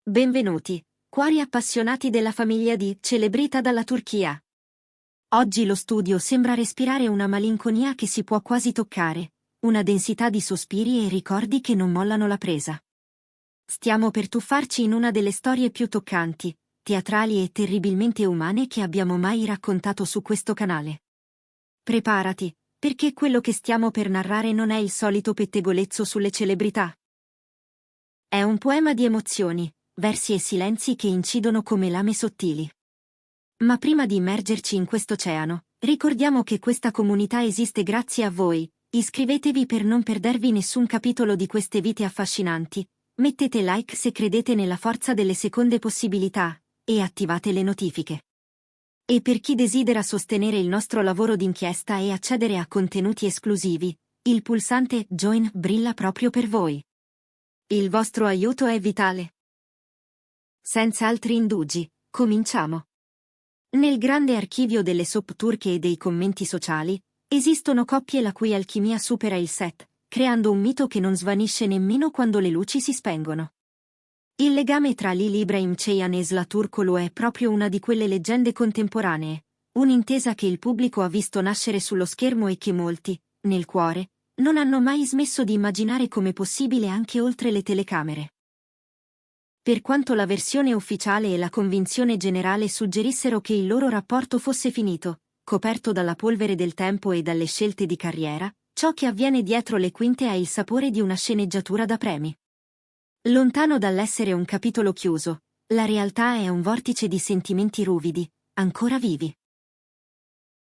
Benvenuti, cuori appassionati della famiglia di Celebrita dalla Turchia. Oggi lo studio sembra respirare una malinconia che si può quasi toccare, una densità di sospiri e ricordi che non mollano la presa. Stiamo per tuffarci in una delle storie più toccanti, teatrali e terribilmente umane che abbiamo mai raccontato su questo canale. Preparati, perché quello che stiamo per narrare non è il solito pettegolezzo sulle celebrità. È un poema di emozioni, versi e silenzi che incidono come lame sottili. Ma prima di immergerci in quest'oceano, ricordiamo che questa comunità esiste grazie a voi. Iscrivetevi per non perdervi nessun capitolo di queste vite affascinanti, mettete like se credete nella forza delle seconde possibilità, e attivate le notifiche. E per chi desidera sostenere il nostro lavoro d'inchiesta e accedere a contenuti esclusivi, il pulsante Join brilla proprio per voi. Il vostro aiuto è vitale. Senza altri indugi, cominciamo. Nel grande archivio delle soap turche e dei commenti sociali, esistono coppie la cui alchimia supera il set, creando un mito che non svanisce nemmeno quando le luci si spengono. Il legame tra Lil Ibrahim Ceyhan e Sıla Turkoglu è proprio una di quelle leggende contemporanee, un'intesa che il pubblico ha visto nascere sullo schermo e che molti, nel cuore, non hanno mai smesso di immaginare come possibile anche oltre le telecamere. Per quanto la versione ufficiale e la convinzione generale suggerissero che il loro rapporto fosse finito, coperto dalla polvere del tempo e dalle scelte di carriera, ciò che avviene dietro le quinte ha il sapore di una sceneggiatura da premi. Lontano dall'essere un capitolo chiuso, la realtà è un vortice di sentimenti ruvidi, ancora vivi.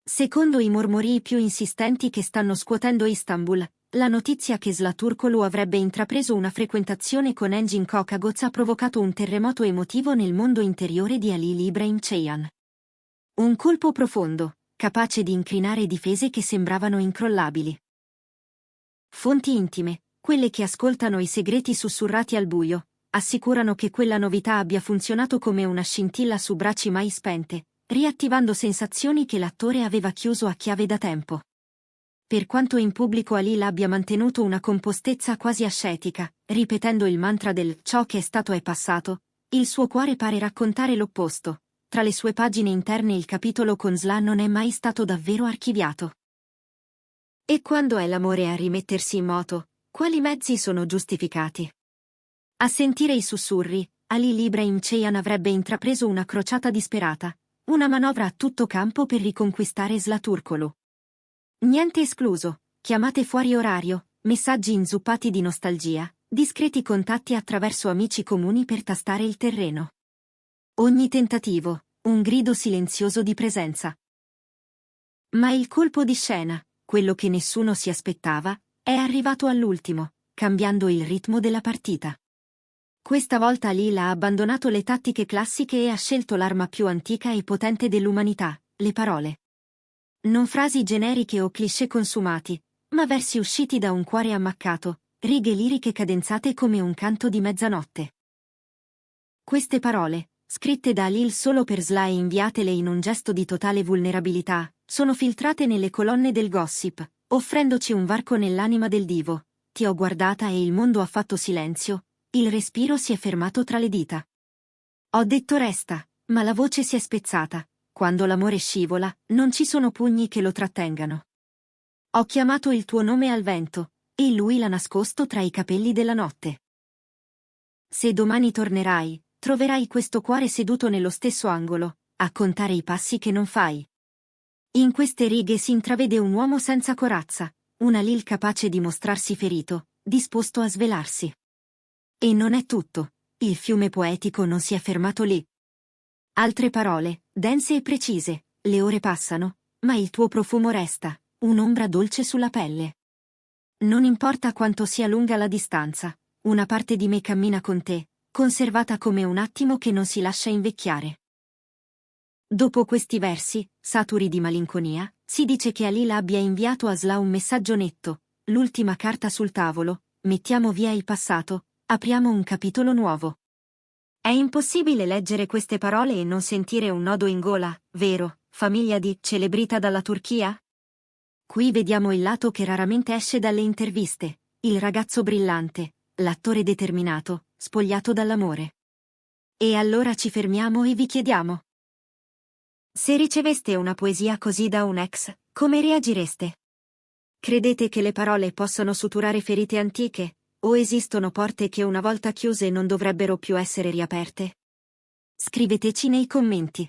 Secondo i mormorii più insistenti che stanno scuotendo Istanbul, la notizia che Sıla Turkoglu avrebbe intrapreso una frequentazione con Engin Kokagoz ha provocato un terremoto emotivo nel mondo interiore di Halil Ibrahim Ceyhan. Un colpo profondo, capace di incrinare difese che sembravano incrollabili. Fonti intime, quelle che ascoltano i segreti sussurrati al buio, assicurano che quella novità abbia funzionato come una scintilla su bracci mai spente, riattivando sensazioni che l'attore aveva chiuso a chiave da tempo. Per quanto in pubblico Halil abbia mantenuto una compostezza quasi ascetica, ripetendo il mantra del ciò che è stato è passato, il suo cuore pare raccontare l'opposto. Tra le sue pagine interne il capitolo con Sıla non è mai stato davvero archiviato. E quando è l'amore a rimettersi in moto, quali mezzi sono giustificati? A sentire i sussurri, Halil Ibrahim Ceyhan avrebbe intrapreso una crociata disperata, una manovra a tutto campo per riconquistare Sıla Turkoglu. Niente escluso, chiamate fuori orario, messaggi inzuppati di nostalgia, discreti contatti attraverso amici comuni per tastare il terreno. Ogni tentativo, un grido silenzioso di presenza. Ma il colpo di scena, quello che nessuno si aspettava, è arrivato all'ultimo, cambiando il ritmo della partita. Questa volta Halil ha abbandonato le tattiche classiche e ha scelto l'arma più antica e potente dell'umanità, le parole. Non frasi generiche o cliché consumati, ma versi usciti da un cuore ammaccato, righe liriche cadenzate come un canto di mezzanotte. Queste parole, scritte da Halil solo per Sıla e inviatele in un gesto di totale vulnerabilità, sono filtrate nelle colonne del gossip, offrendoci un varco nell'anima del divo. Ti ho guardata e il mondo ha fatto silenzio, il respiro si è fermato tra le dita. Ho detto resta, ma la voce si è spezzata. Quando l'amore scivola, non ci sono pugni che lo trattengano. Ho chiamato il tuo nome al vento, e lui l'ha nascosto tra i capelli della notte. Se domani tornerai, troverai questo cuore seduto nello stesso angolo, a contare i passi che non fai. In queste righe si intravede un uomo senza corazza, un Halil capace di mostrarsi ferito, disposto a svelarsi. E non è tutto, il fiume poetico non si è fermato lì. Altre parole, dense e precise, le ore passano, ma il tuo profumo resta, un'ombra dolce sulla pelle. Non importa quanto sia lunga la distanza, una parte di me cammina con te, conservata come un attimo che non si lascia invecchiare. Dopo questi versi, saturi di malinconia, si dice che Halil abbia inviato a Sıla un messaggio netto, l'ultima carta sul tavolo, mettiamo via il passato, apriamo un capitolo nuovo. È impossibile leggere queste parole e non sentire un nodo in gola, vero, famiglia di Celebrita dalla Turchia? Qui vediamo il lato che raramente esce dalle interviste, il ragazzo brillante, l'attore determinato, spogliato dall'amore. E allora ci fermiamo e vi chiediamo: se riceveste una poesia così da un ex, come reagireste? Credete che le parole possano suturare ferite antiche, o esistono porte che una volta chiuse non dovrebbero più essere riaperte? Scriveteci nei commenti.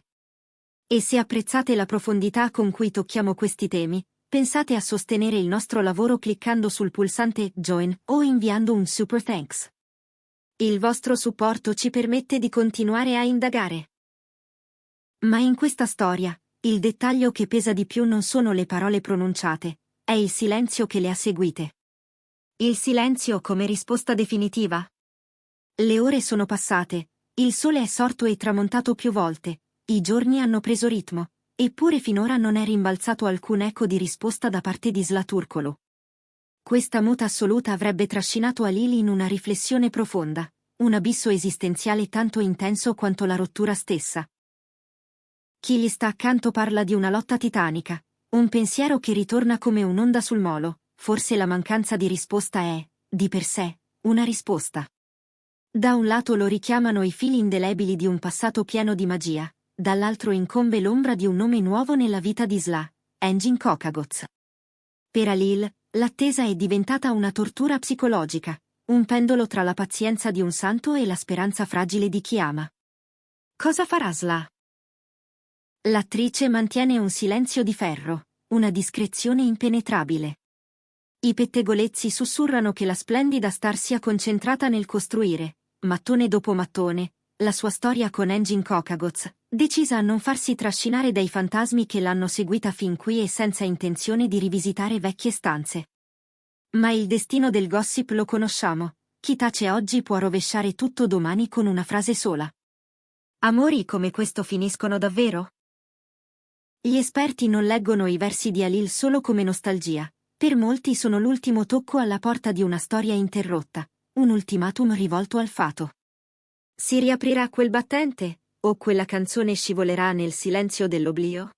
E se apprezzate la profondità con cui tocchiamo questi temi, pensate a sostenere il nostro lavoro cliccando sul pulsante Join o inviando un super thanks. Il vostro supporto ci permette di continuare a indagare. Ma in questa storia, il dettaglio che pesa di più non sono le parole pronunciate, è il silenzio che le ha seguite. Il silenzio come risposta definitiva? Le ore sono passate, il sole è sorto e tramontato più volte, i giorni hanno preso ritmo, eppure finora non è rimbalzato alcun eco di risposta da parte di Slaturcolo. Questa muta assoluta avrebbe trascinato Alili in una riflessione profonda, un abisso esistenziale tanto intenso quanto la rottura stessa. Chi gli sta accanto parla di una lotta titanica, un pensiero che ritorna come un'onda sul molo, forse la mancanza di risposta è, di per sé, una risposta. Da un lato lo richiamano i fili indelebili di un passato pieno di magia, dall'altro incombe l'ombra di un nome nuovo nella vita di Sla, Engin Kokagoz. Per Alil, l'attesa è diventata una tortura psicologica, un pendolo tra la pazienza di un santo e la speranza fragile di chi ama. Cosa farà Sla? L'attrice mantiene un silenzio di ferro, una discrezione impenetrabile. I pettegolezzi sussurrano che la splendida star sia concentrata nel costruire, mattone dopo mattone, la sua storia con Engin Kokagoz, decisa a non farsi trascinare dai fantasmi che l'hanno seguita fin qui e senza intenzione di rivisitare vecchie stanze. Ma il destino del gossip lo conosciamo, chi tace oggi può rovesciare tutto domani con una frase sola. Amori come questo finiscono davvero? Gli esperti non leggono i versi di Alil solo come nostalgia, per molti sono l'ultimo tocco alla porta di una storia interrotta, un ultimatum rivolto al fato. Si riaprirà quel battente, o quella canzone scivolerà nel silenzio dell'oblio?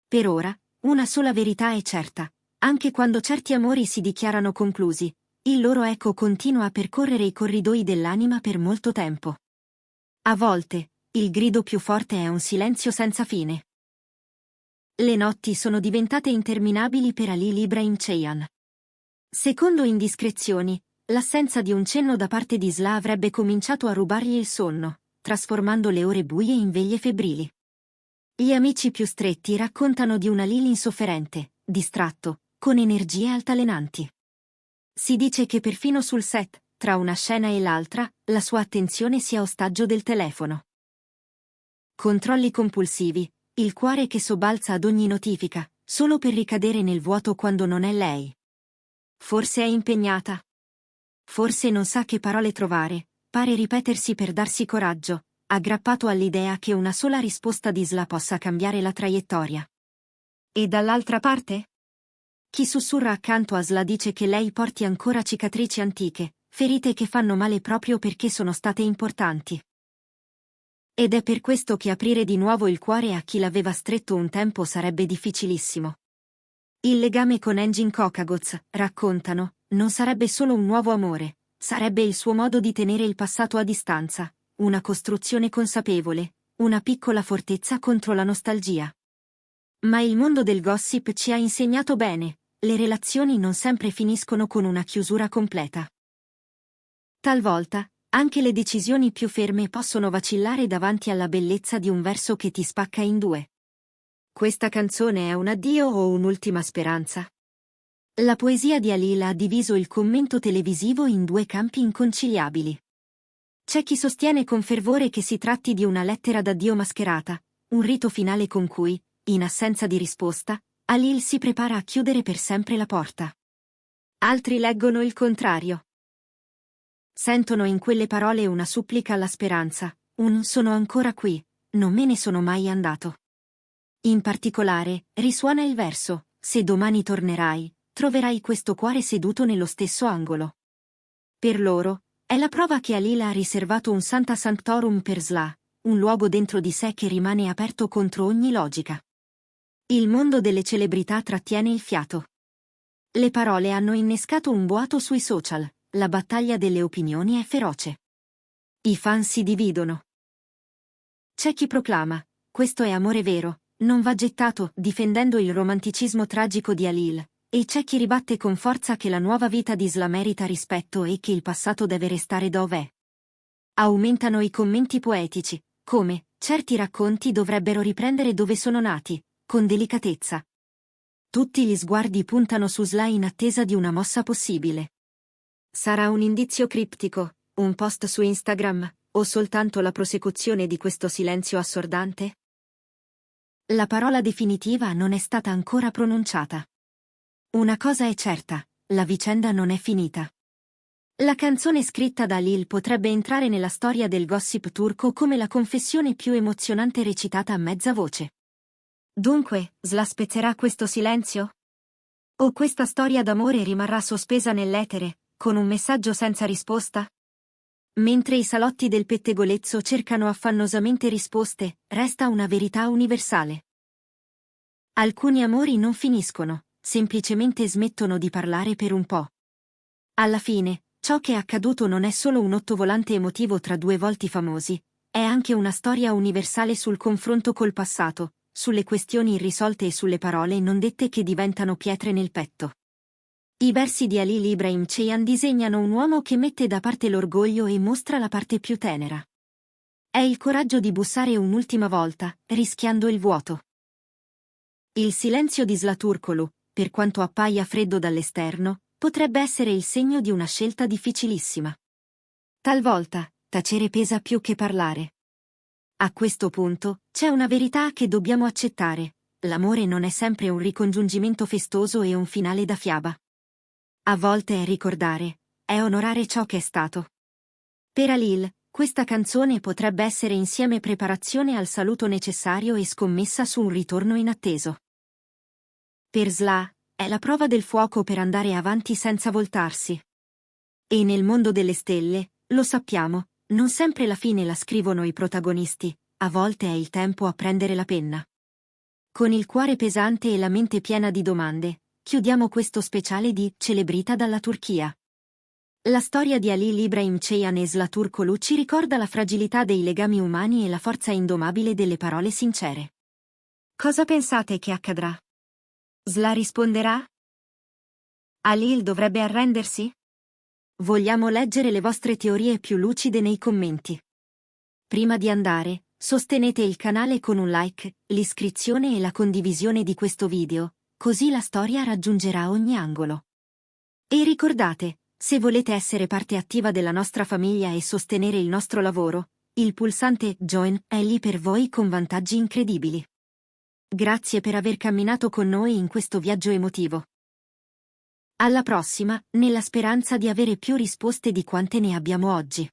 Per ora, una sola verità è certa, anche quando certi amori si dichiarano conclusi, il loro eco continua a percorrere i corridoi dell'anima per molto tempo. A volte, il grido più forte è un silenzio senza fine. Le notti sono diventate interminabili per Ali Ibrahim Ceyhan. Secondo indiscrezioni, l'assenza di un cenno da parte di Sla avrebbe cominciato a rubargli il sonno, trasformando le ore buie in veglie febbrili. Gli amici più stretti raccontano di un Alil insofferente, distratto, con energie altalenanti. Si dice che perfino sul set, tra una scena e l'altra, la sua attenzione sia ostaggio del telefono. Controlli compulsivi, il cuore che sobbalza ad ogni notifica, solo per ricadere nel vuoto quando non è lei. Forse è impegnata. Forse non sa che parole trovare, pare ripetersi per darsi coraggio, aggrappato all'idea che una sola risposta di Sla possa cambiare la traiettoria. E dall'altra parte? Chi sussurra accanto a Sla dice che lei porti ancora cicatrici antiche, ferite che fanno male proprio perché sono state importanti. Ed è per questo che aprire di nuovo il cuore a chi l'aveva stretto un tempo sarebbe difficilissimo. Il legame con Engin Kokagoz, raccontano, non sarebbe solo un nuovo amore, sarebbe il suo modo di tenere il passato a distanza, una costruzione consapevole, una piccola fortezza contro la nostalgia. Ma il mondo del gossip ci ha insegnato bene, le relazioni non sempre finiscono con una chiusura completa. Talvolta, anche le decisioni più ferme possono vacillare davanti alla bellezza di un verso che ti spacca in due. Questa canzone è un addio o un'ultima speranza? La poesia di Alil ha diviso il commento televisivo in due campi inconciliabili. C'è chi sostiene con fervore che si tratti di una lettera d'addio mascherata, un rito finale con cui, in assenza di risposta, Alil si prepara a chiudere per sempre la porta. Altri leggono il contrario. Sentono in quelle parole una supplica alla speranza, un sono ancora qui, non me ne sono mai andato. In particolare, risuona il verso, se domani tornerai, troverai questo cuore seduto nello stesso angolo. Per loro, è la prova che Alil ha riservato un Santa Sanctorum per Sla, un luogo dentro di sé che rimane aperto contro ogni logica. Il mondo delle celebrità trattiene il fiato. Le parole hanno innescato un boato sui social, la battaglia delle opinioni è feroce. I fan si dividono. C'è chi proclama: questo è amore vero, non va gettato, difendendo il romanticismo tragico di Halil, e c'è chi ribatte con forza che la nuova vita di Isla merita rispetto e che il passato deve restare dov'è. Aumentano i commenti poetici, come: certi racconti dovrebbero riprendere dove sono nati, con delicatezza. Tutti gli sguardi puntano su Sla in attesa di una mossa possibile. Sarà un indizio criptico, un post su Instagram, o soltanto la prosecuzione di questo silenzio assordante? La parola definitiva non è stata ancora pronunciata. Una cosa è certa, la vicenda non è finita. La canzone scritta da Halil potrebbe entrare nella storia del gossip turco come la confessione più emozionante recitata a mezza voce. Dunque, Sla spezzerà questo silenzio? O questa storia d'amore rimarrà sospesa nell'etere, con un messaggio senza risposta? Mentre i salotti del pettegolezzo cercano affannosamente risposte, resta una verità universale. Alcuni amori non finiscono, semplicemente smettono di parlare per un po'. Alla fine, ciò che è accaduto non è solo un ottovolante emotivo tra due volti famosi, è anche una storia universale sul confronto col passato, sulle questioni irrisolte e sulle parole non dette che diventano pietre nel petto. I versi di Halil Ibrahim Ceyhan disegnano un uomo che mette da parte l'orgoglio e mostra la parte più tenera. È il coraggio di bussare un'ultima volta, rischiando il vuoto. Il silenzio di Sla Turkoglu, per quanto appaia freddo dall'esterno, potrebbe essere il segno di una scelta difficilissima. Talvolta, tacere pesa più che parlare. A questo punto, c'è una verità che dobbiamo accettare: l'amore non è sempre un ricongiungimento festoso e un finale da fiaba. A volte è ricordare, è onorare ciò che è stato. Per Halil, questa canzone potrebbe essere insieme preparazione al saluto necessario e scommessa su un ritorno inatteso. Per Sla, è la prova del fuoco per andare avanti senza voltarsi. E nel mondo delle stelle, lo sappiamo, non sempre la fine la scrivono i protagonisti, a volte è il tempo a prendere la penna. Con il cuore pesante e la mente piena di domande, chiudiamo questo speciale di Celebrita dalla Turchia. La storia di Halil Ibrahim Ceyhan e Sla Turkoglu ci ricorda la fragilità dei legami umani e la forza indomabile delle parole sincere. Cosa pensate che accadrà? Sla risponderà? Halil dovrebbe arrendersi? Vogliamo leggere le vostre teorie più lucide nei commenti. Prima di andare, sostenete il canale con un like, l'iscrizione e la condivisione di questo video, così la storia raggiungerà ogni angolo. E ricordate, se volete essere parte attiva della nostra famiglia e sostenere il nostro lavoro, il pulsante Join è lì per voi con vantaggi incredibili. Grazie per aver camminato con noi in questo viaggio emotivo. Alla prossima, nella speranza di avere più risposte di quante ne abbiamo oggi.